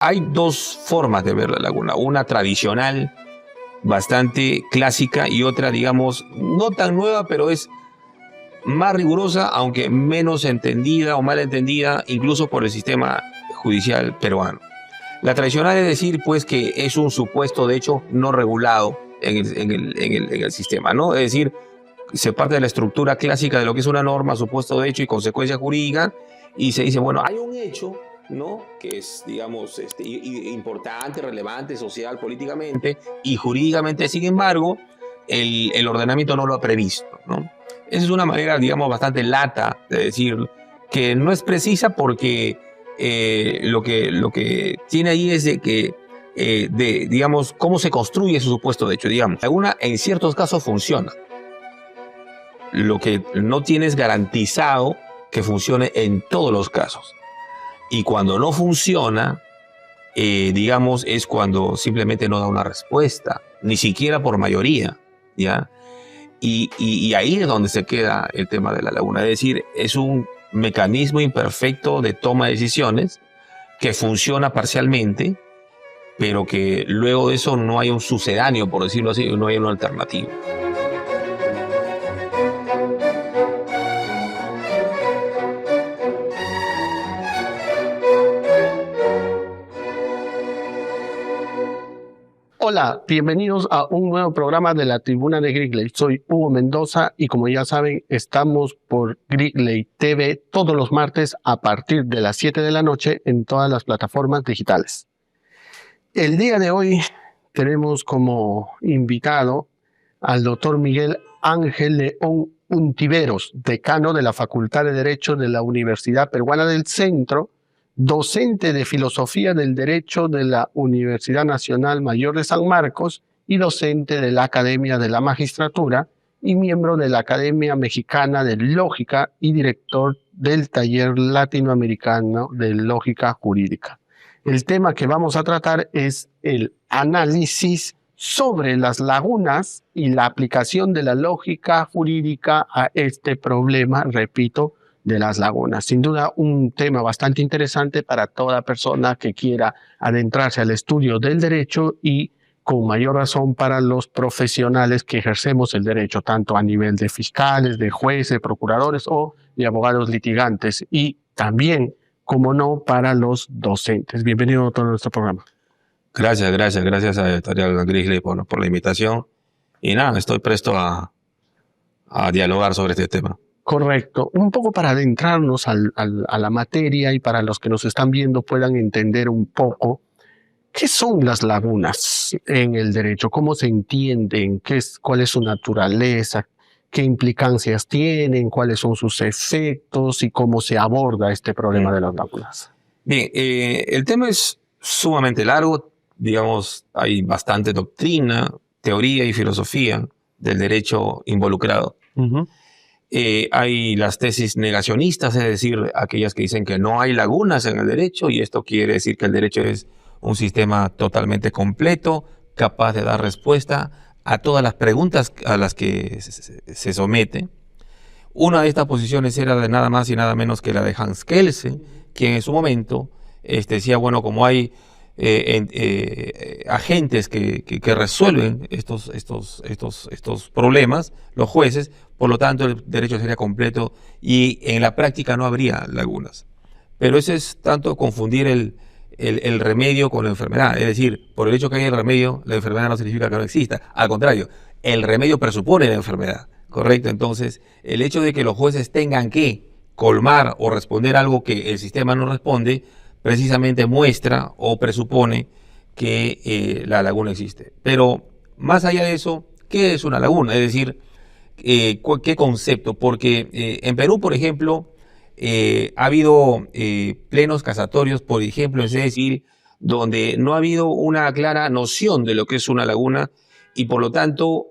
Hay dos formas de ver la laguna, una tradicional, bastante clásica, y otra, digamos, no tan nueva, pero es más rigurosa, aunque menos entendida o mal entendida, incluso por el sistema judicial peruano. La tradicional es decir, pues, que es un supuesto de hecho no regulado en el sistema, ¿no? Es decir, se parte de la estructura clásica de lo que es una norma, supuesto de hecho y consecuencia jurídica, y se dice, bueno, hay un hecho, ¿no?, que es, digamos, importante, relevante, social, políticamente y jurídicamente. Sin embargo, el ordenamiento no lo ha previsto, ¿no? Esa es una manera, digamos, bastante lata de decir, que no es precisa, porque lo que tiene ahí es de que, digamos, cómo se construye ese supuesto de hecho. Digamos, alguna en ciertos casos funciona. Lo que no tienes garantizado que funcione en todos los casos. Y cuando no funciona, digamos, es cuando simplemente no da una respuesta, ni siquiera por mayoría, ¿ya? Y ahí es donde se queda el tema de la laguna. Es decir, es un mecanismo imperfecto de toma de decisiones que funciona parcialmente, pero que luego de eso no hay un sucedáneo, por decirlo así, no hay una alternativa. Hola, bienvenidos a un nuevo programa de la Tribuna de Gridley. Soy Hugo Mendoza y, como ya saben, estamos por Gridley TV todos los martes a partir de las 7 de la noche en todas las plataformas digitales. El día de hoy tenemos como invitado al doctor Miguel Ángel León Untiveros, decano de la Facultad de Derecho de la Universidad Peruana del Centro, docente de Filosofía del Derecho de la Universidad Nacional Mayor de San Marcos y docente de la Academia de la Magistratura y miembro de la Academia Mexicana de Lógica y director del Taller Latinoamericano de Lógica Jurídica. El tema que vamos a tratar es el análisis sobre las lagunas y la aplicación de la lógica jurídica a este problema, repito, de las lagunas. Sin duda, un tema bastante interesante para toda persona que quiera adentrarse al estudio del derecho, y con mayor razón para los profesionales que ejercemos el derecho, tanto a nivel de fiscales, de jueces, procuradores o de abogados litigantes, y también, como no, para los docentes. Bienvenido a todo nuestro programa. Gracias a Editorial Gridley por la invitación. Y nada, estoy presto a dialogar sobre este tema. Correcto. Un poco para adentrarnos a la materia y para los que nos están viendo puedan entender un poco qué son las lagunas en el derecho, cómo se entienden, cuál es su naturaleza, qué implicancias tienen, cuáles son sus efectos y cómo se aborda este problema de las lagunas. Bien, el tema es sumamente largo. Digamos, hay bastante doctrina, teoría y filosofía del derecho involucrado. Hay las tesis negacionistas, es decir, aquellas que dicen que no hay lagunas en el derecho, y esto quiere decir que el derecho es un sistema totalmente completo, capaz de dar respuesta a todas las preguntas a las que se somete. Una de estas posiciones era de nada más y nada menos que la de Hans Kelsen, quien en su momento decía, bueno, como hay agentes que resuelven estos problemas, los jueces, por lo tanto el derecho sería completo y en la práctica no habría lagunas. Pero eso es tanto confundir el remedio con la enfermedad. Es decir, por el hecho que haya el remedio, la enfermedad no significa que no exista. Al contrario, el remedio presupone la enfermedad, ¿correcto? Entonces, el hecho de que los jueces tengan que colmar o responder algo que el sistema no responde, precisamente muestra o presupone que la laguna existe. Pero más allá de eso, ¿qué es una laguna? Es decir, ¿qué concepto? Porque en Perú, por ejemplo, ha habido plenos casatorios, por ejemplo, en sede civil, donde no ha habido una clara noción de lo que es una laguna, y por lo tanto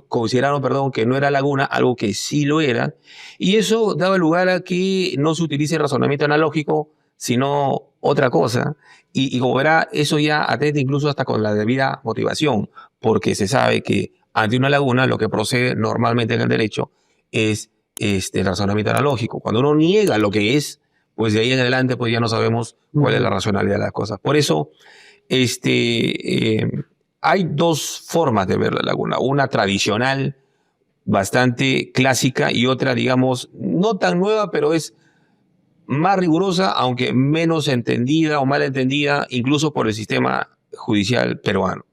consideraron que no era laguna, algo que sí lo era, y eso daba lugar a que no se utilice razonamiento analógico, sino otra cosa, y como verá, eso ya atenta incluso hasta con la debida motivación, porque se sabe que ante una laguna lo que procede normalmente en el derecho es el razonamiento analógico. Cuando uno niega lo que es, pues de ahí en adelante pues ya no sabemos cuál es la racionalidad de las cosas. Por eso hay dos formas de ver la laguna, una tradicional, bastante clásica, y otra, digamos, no tan nueva, pero es más rigurosa, aunque menos entendida o mal entendida, incluso por el sistema judicial peruano.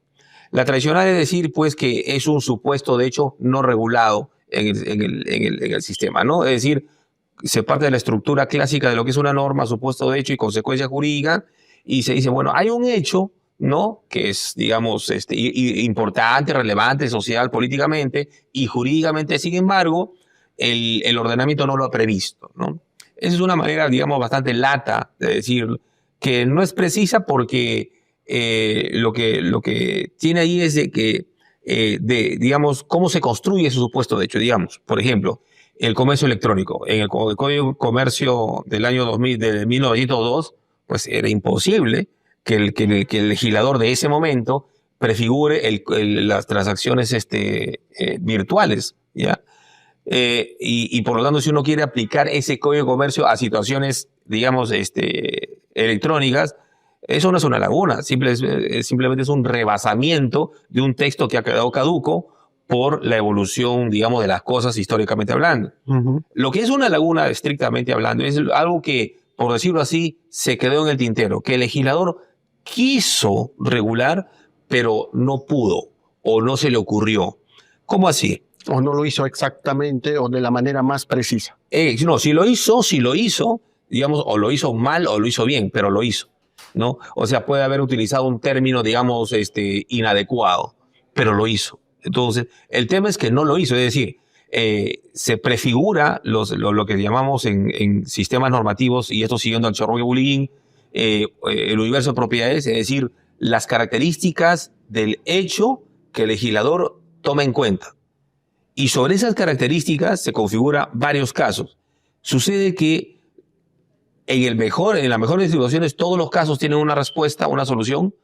La tradicional es decir, pues, que es un supuesto de hecho no regulado en el sistema, ¿no? Es decir, se parte de la estructura clásica de lo que es una norma, supuesto de hecho y consecuencia jurídica, y se dice, bueno, hay un hecho, ¿no? Que es, digamos, importante, relevante, social, políticamente y jurídicamente, sin embargo, el ordenamiento no lo ha previsto, ¿no? Esa es una manera, digamos, bastante lata de decir que no es precisa porque lo que tiene ahí es de que, digamos, cómo se construye ese supuesto de hecho, digamos, por ejemplo, el comercio electrónico. En el Código de Comercio del año 2000, de 1902, pues era imposible que el legislador de ese momento prefigure las transacciones virtuales, ¿ya? Y por lo tanto, si uno quiere aplicar ese Código de Comercio a situaciones, digamos, electrónicas, eso no es una laguna, simplemente es un rebasamiento de un texto que ha quedado caduco por la evolución, digamos, de las cosas históricamente hablando. Lo que es una laguna, estrictamente hablando, es algo que, por decirlo así, se quedó en el tintero, que el legislador quiso regular, pero no pudo o no se le ocurrió. ¿Cómo así? O no lo hizo exactamente o de la manera más precisa. No, si lo hizo, digamos, o lo hizo mal o lo hizo bien, pero lo hizo, ¿no? O sea, puede haber utilizado un término, digamos, inadecuado, pero lo hizo. Entonces, el tema es que no lo hizo, es decir, se prefigura lo que llamamos en sistemas normativos, y esto siguiendo al Chorroque Bulín, el universo de propiedades, es decir, las características del hecho que el legislador toma en cuenta. Y sobre esas características se configura varios casos. Sucede que en las mejores situaciones todos los casos tienen una respuesta, una solución,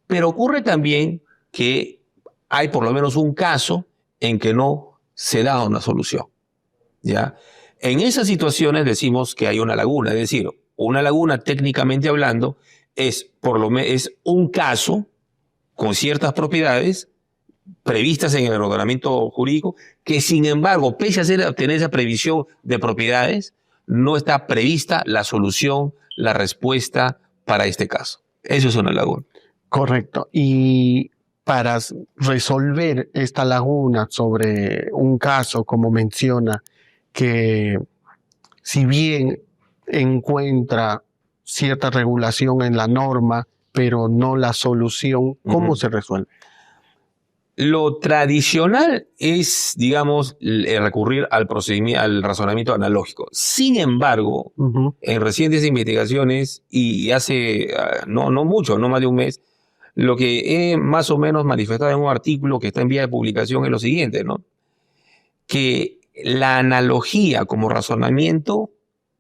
pero ocurre también que hay por lo menos un caso en que no se da una solución, ¿ya? En esas situaciones decimos que hay una laguna, es decir, una laguna técnicamente hablando es un caso con ciertas propiedades previstas en el ordenamiento jurídico, que sin embargo, pese a tener esa previsión de propiedades, no está prevista la solución, la respuesta para este caso. Eso es una laguna. Correcto. Y para resolver esta laguna sobre un caso, como menciona, que si bien encuentra cierta regulación en la norma, pero no la solución, ¿cómo se resuelve? Lo tradicional es, digamos, recurrir al razonamiento analógico. Sin embargo, en recientes investigaciones, y hace no mucho, no más de un mes, lo que he más o menos manifestado en un artículo que está en vía de publicación es lo siguiente, ¿no? Que la analogía como razonamiento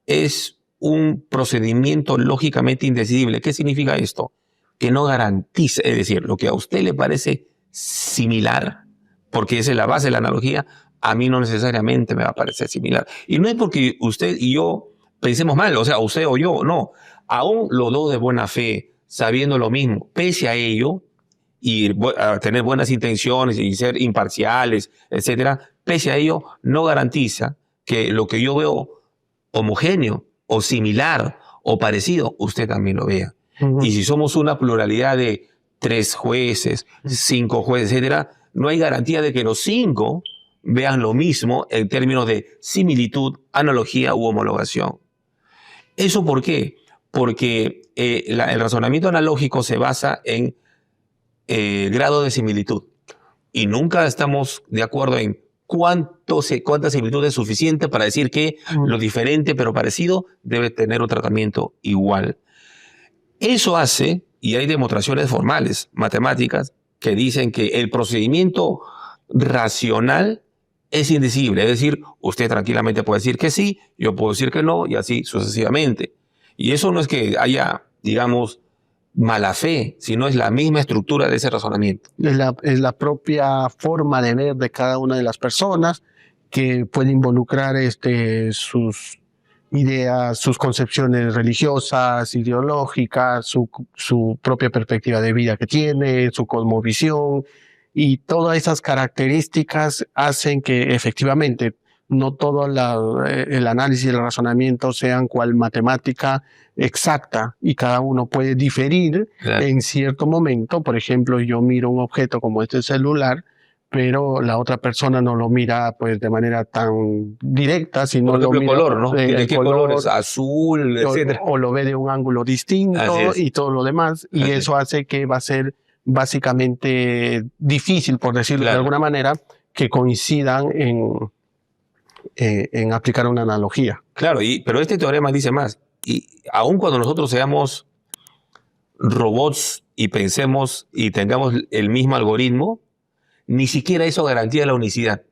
es un procedimiento lógicamente indecidible. ¿Qué significa esto? Que no garantiza, es decir, lo que a usted le parece similar, porque esa es la base de la analogía, a mí no necesariamente me va a parecer similar. Y no es porque usted y yo pensemos mal, o sea, usted o yo, no. Aún los dos de buena fe, sabiendo lo mismo, pese a ello, y a tener buenas intenciones y ser imparciales, etcétera, pese a ello, no garantiza que lo que yo veo homogéneo o similar o parecido, usted también lo vea. Y si somos una pluralidad de 3 jueces, 5 jueces, etcétera, no hay garantía de que los 5 vean lo mismo en términos de similitud, analogía u homologación. ¿Eso por qué? Porque el razonamiento analógico se basa en grado de similitud y nunca estamos de acuerdo en cuánta similitud es suficiente para decir que lo diferente pero parecido debe tener un tratamiento igual. Eso hace, y hay demostraciones formales, matemáticas, que dicen que el procedimiento racional es indecible. Es decir, usted tranquilamente puede decir que sí, yo puedo decir que no, y así sucesivamente. Y eso no es que haya, digamos, mala fe, sino es la misma estructura de ese razonamiento. Es la propia forma de ver de cada una de las personas que puede involucrar sus ideas, sus concepciones religiosas, ideológicas, su propia perspectiva de vida que tiene, su cosmovisión, y todas esas características hacen que efectivamente no todo el análisis y el razonamiento sean cual matemática exacta, y cada uno puede diferir en cierto momento. Por ejemplo, yo miro un objeto como este celular, pero la otra persona no lo mira pues de manera tan directa, sino por ejemplo, lo mira color, ¿no? ¿De qué color es? Azul, etcétera. O lo ve de un ángulo distinto y todo lo demás, y eso hace que va a ser básicamente difícil, por decirlo de alguna manera, que coincidan en aplicar una analogía. Claro, pero este teorema dice más. Y aun cuando nosotros seamos robots y pensemos y tengamos el mismo algoritmo, ni siquiera eso garantiza la unicidad.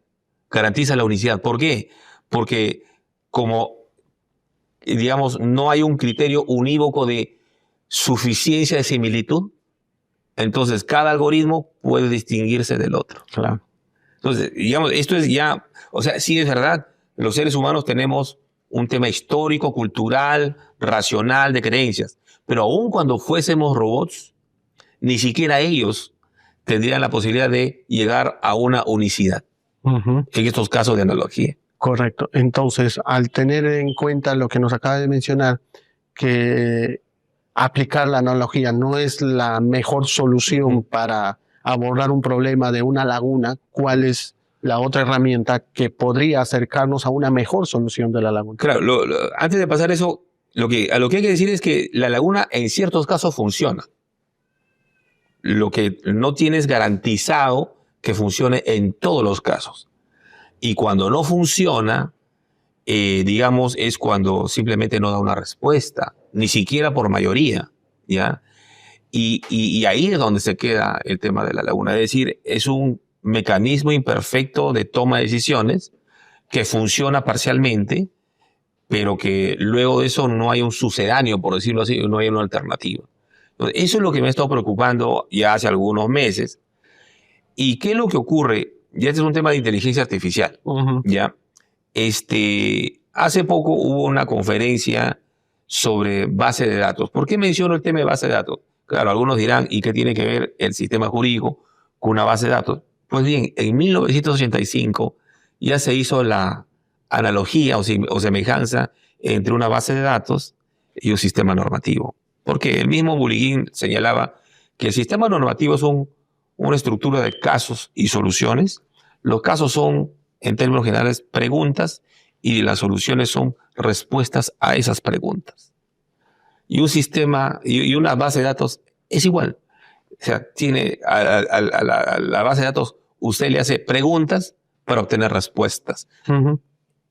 ¿Por qué? Porque como, digamos, no hay un criterio unívoco de suficiencia de similitud, entonces cada algoritmo puede distinguirse del otro. Claro. Entonces, digamos, esto es ya, o sea, sí es verdad, los seres humanos tenemos un tema histórico, cultural, racional, de creencias, pero aun cuando fuésemos robots, ni siquiera ellos tendrían la posibilidad de llegar a una unicidad en estos casos de analogía. Correcto. Entonces, al tener en cuenta lo que nos acaba de mencionar, que aplicar la analogía no es la mejor solución para abordar un problema de una laguna, ¿cuál es la otra herramienta que podría acercarnos a una mejor solución de la laguna? Claro, antes de pasar eso, lo que hay que decir es que la laguna en ciertos casos funciona. Lo que no tienes garantizado que funcione en todos los casos. Y cuando no funciona, digamos, es cuando simplemente no da una respuesta, ni siquiera por mayoría, ¿ya? Y ahí es donde se queda el tema de la laguna. Es decir, es un mecanismo imperfecto de toma de decisiones que funciona parcialmente, pero que luego de eso no hay un sucedáneo, por decirlo así, no hay una alternativa. Entonces, eso es lo que me ha estado preocupando ya hace algunos meses. ¿Y qué es lo que ocurre? Ya este es un tema de inteligencia artificial. ¿Ya? Hace poco hubo una conferencia sobre base de datos. ¿Por qué menciono el tema de base de datos? Claro, algunos dirán, ¿y qué tiene que ver el sistema jurídico con una base de datos? Pues bien, en 1985 ya se hizo la analogía o semejanza entre una base de datos y un sistema normativo. Porque el mismo Bullikin señalaba que el sistema normativo es una estructura de casos y soluciones. Los casos son, en términos generales, preguntas, y las soluciones son respuestas a esas preguntas. Y un sistema y una base de datos es igual. O sea, tiene a la base de datos, usted le hace preguntas para obtener respuestas.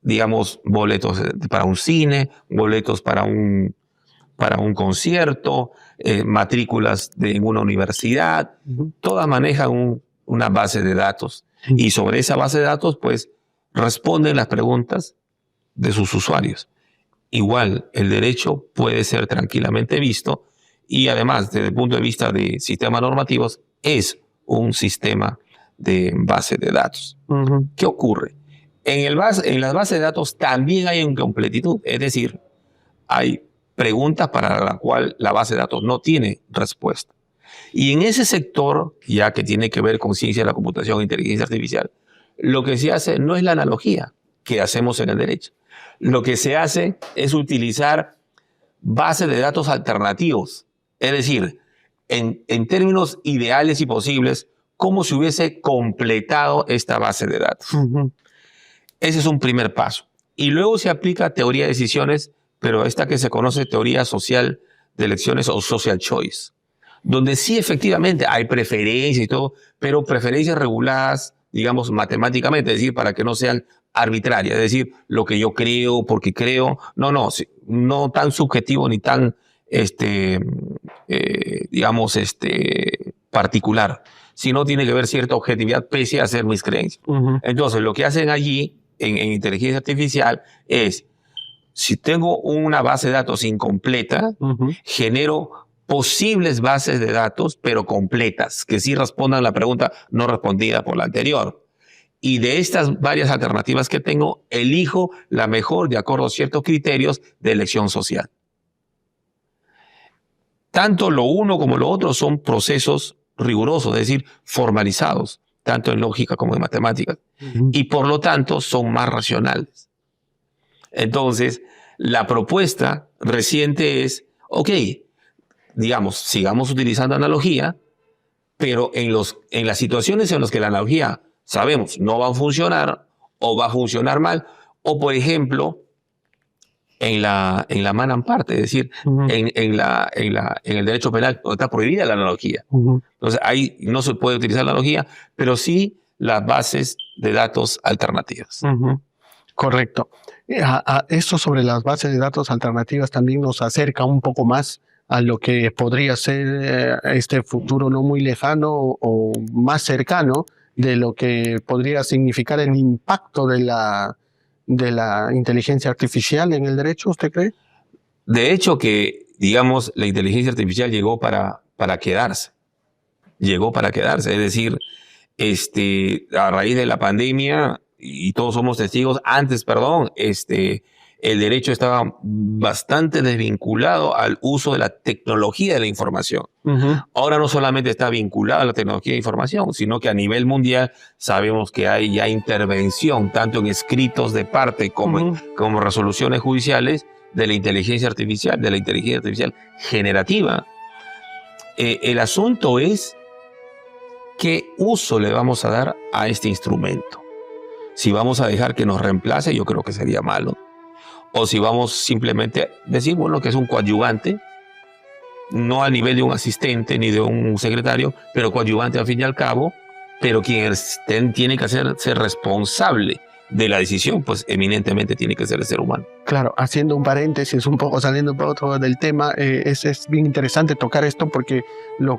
Digamos, boletos para un cine, boletos para un concierto, matrículas de una universidad. Todas manejan una base de datos. Y sobre esa base de datos, pues, responden las preguntas de sus usuarios. Igual, el derecho puede ser tranquilamente visto, y además, desde el punto de vista de sistemas normativos, es un sistema de base de datos. ¿Qué ocurre? En las bases de datos también hay incompletitud, es decir, hay preguntas para la cual la base de datos no tiene respuesta. Y en ese sector, ya que tiene que ver con ciencia de la computación e inteligencia artificial, lo que se hace no es la analogía que hacemos en el derecho. Lo que se hace es utilizar bases de datos alternativos. Es decir, en términos ideales y posibles, cómo se hubiese completado esta base de datos. Ese es un primer paso. Y luego se aplica teoría de decisiones, pero esta que se conoce teoría social de elecciones o social choice, donde sí efectivamente hay preferencias y todo, pero preferencias reguladas, digamos, matemáticamente, es decir, para que no sean arbitrarias, es decir, lo que yo creo, porque creo, no tan subjetivo ni tan, particular, sino tiene que ver cierta objetividad pese a ser mis creencias. Entonces, lo que hacen allí en inteligencia artificial es, si tengo una base de datos incompleta, genero posibles bases de datos, pero completas, que sí respondan a la pregunta no respondida por la anterior. y de estas varias alternativas que tengo, elijo la mejor de acuerdo a ciertos criterios de elección social. Tanto lo uno como lo otro son procesos rigurosos, es decir, formalizados, tanto en lógica como en matemáticas, y por lo tanto son más racionales. Entonces, la propuesta reciente es, ok, digamos, sigamos utilizando analogía, pero en las situaciones en las que la analogía, sabemos, no va a funcionar o va a funcionar mal, o por ejemplo, en la mano en parte, es decir, en el derecho penal está prohibida la analogía. Entonces, ahí no se puede utilizar la analogía, pero sí las bases de datos alternativas. Correcto. Esto sobre las bases de datos alternativas también nos acerca un poco más a lo que podría ser este futuro no muy lejano o más cercano de lo que podría significar el impacto de la inteligencia artificial en el derecho, ¿usted cree? De hecho que, digamos, la inteligencia artificial llegó para quedarse. Llegó para quedarse. Es decir, a raíz de la pandemia, y todos somos testigos, el derecho estaba bastante desvinculado al uso de la tecnología de la información. Ahora no solamente está vinculado a la tecnología de información, sino que a nivel mundial sabemos que hay ya intervención, tanto en escritos de parte como resoluciones judiciales de la inteligencia artificial generativa. El asunto es qué uso le vamos a dar a este instrumento. Si vamos a dejar que nos reemplace, yo creo que sería malo. O si vamos simplemente a decir, bueno, que es un coadyuvante, no a nivel de un asistente ni de un secretario, pero coadyuvante al fin y al cabo, pero quien tiene que ser responsable de la decisión, pues eminentemente tiene que ser el ser humano. Claro, haciendo un paréntesis, un poco saliendo un poco del tema, es bien interesante tocar esto porque,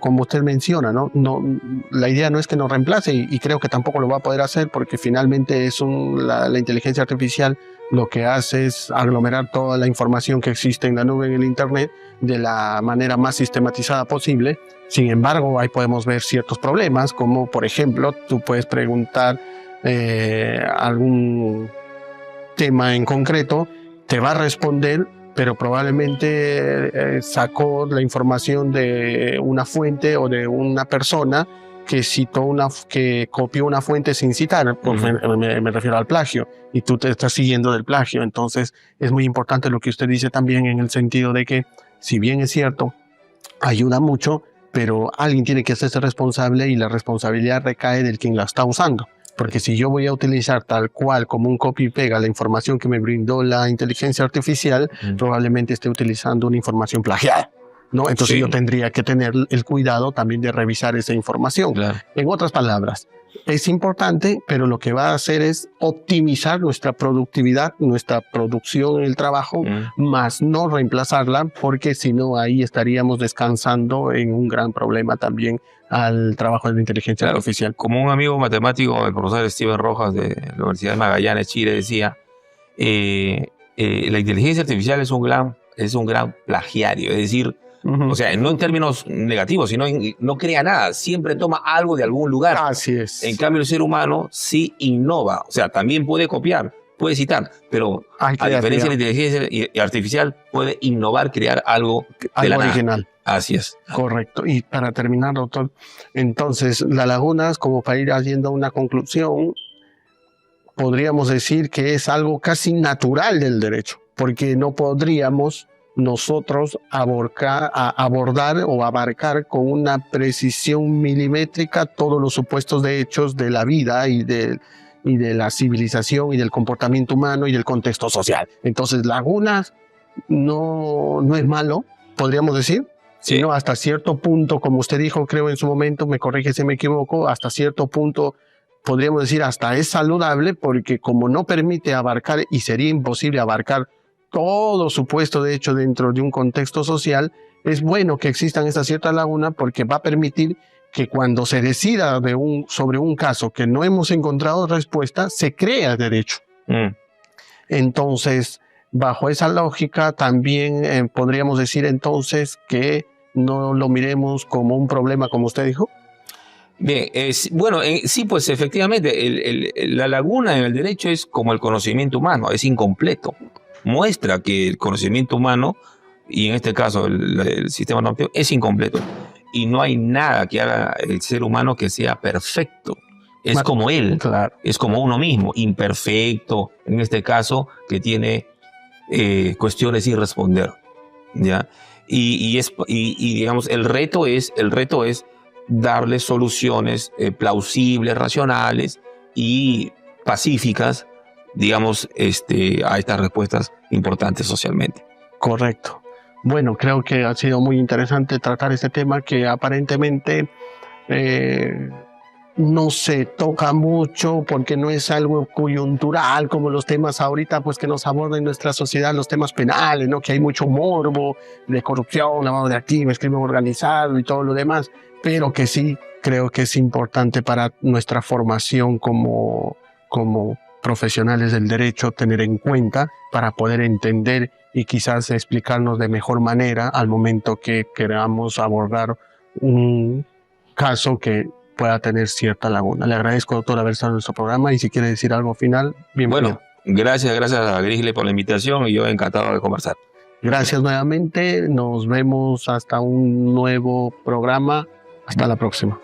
como usted menciona, ¿no? La idea no es que nos reemplace y creo que tampoco lo va a poder hacer porque finalmente la inteligencia artificial lo que hace es aglomerar toda la información que existe en la nube, en el Internet, de la manera más sistematizada posible. Sin embargo, ahí podemos ver ciertos problemas, como por ejemplo, tú puedes preguntar algún tema en concreto, te va a responder, pero probablemente sacó la información de una fuente o de una persona que que copió una fuente sin citar, me refiero al plagio, y tú te estás siguiendo del plagio. Entonces es muy importante lo que usted dice también, en el sentido de que, si bien es cierto, ayuda mucho, pero alguien tiene que hacerse responsable y la responsabilidad recae del quien la está usando. Porque si yo voy a utilizar tal cual como un copy y pega la información que me brindó la inteligencia artificial, probablemente esté utilizando una información plagiada, ¿no? Entonces yo tendría que tener el cuidado también de revisar esa información. Claro. En otras palabras, es importante, pero lo que va a hacer es optimizar nuestra productividad, nuestra producción en el trabajo, más no reemplazarla, porque si no, ahí estaríamos descansando en un gran problema también al trabajo de la inteligencia artificial. Como un amigo matemático, el profesor Steven Rojas de la Universidad de Magallanes, Chile, decía, la inteligencia artificial es un gran plagiario, es decir, o sea, no en términos negativos, sino no crea nada, siempre toma algo de algún lugar. Así es. En cambio, el ser humano sí innova, o sea, también puede copiar, puede citar, pero a diferencia de la inteligencia artificial, puede innovar, crear algo de la original. Nada. Así es. Correcto. Y para terminar, doctor, entonces, las lagunas, como para ir haciendo una conclusión, podríamos decir que es algo casi natural del derecho, porque no podríamos nosotros abordar o abarcar con una precisión milimétrica todos los supuestos de hechos de la vida y de la civilización y del comportamiento humano y del contexto social. Entonces, lagunas no es malo, podríamos decir, sino hasta cierto punto, como usted dijo, creo en su momento, me corrige si me equivoco, hasta cierto punto podríamos decir hasta es saludable, porque como no permite abarcar, y sería imposible abarcar todo supuesto de hecho dentro de un contexto social, es bueno que existan estas ciertas lagunas, porque va a permitir que cuando se decida sobre un caso que no hemos encontrado respuesta, se crea derecho. Entonces, bajo esa lógica, también podríamos decir entonces que no lo miremos como un problema, como usted dijo. Bien, bueno, sí, pues efectivamente, la laguna en el derecho es como el conocimiento humano, es incompleto. Muestra que el conocimiento humano, y en este caso el sistema normativo, es incompleto. Y no hay nada que haga el ser humano que sea perfecto. Es como él, claro. Es como uno mismo, imperfecto, en este caso, que tiene cuestiones sin responder, ¿ya? Y digamos, el reto es darle soluciones plausibles, racionales y pacíficas, digamos, a estas respuestas importantes socialmente. Correcto. Bueno, creo que ha sido muy interesante tratar este tema que aparentemente no se toca mucho porque no es algo coyuntural como los temas ahorita pues que nos abordan en nuestra sociedad, los temas penales, ¿no? Que hay mucho morbo de corrupción, lavado de activos, crimen organizado y todo lo demás, pero que sí creo que es importante para nuestra formación como profesionales del derecho tener en cuenta para poder entender y quizás explicarnos de mejor manera al momento que queramos abordar un caso que pueda tener cierta laguna. Le agradezco, doctor, haber estado en nuestro programa y si quiere decir algo final, bienvenido. Bueno, gracias a Grisley por la invitación y yo encantado de conversar. Gracias nuevamente, nos vemos hasta un nuevo programa. Hasta la próxima.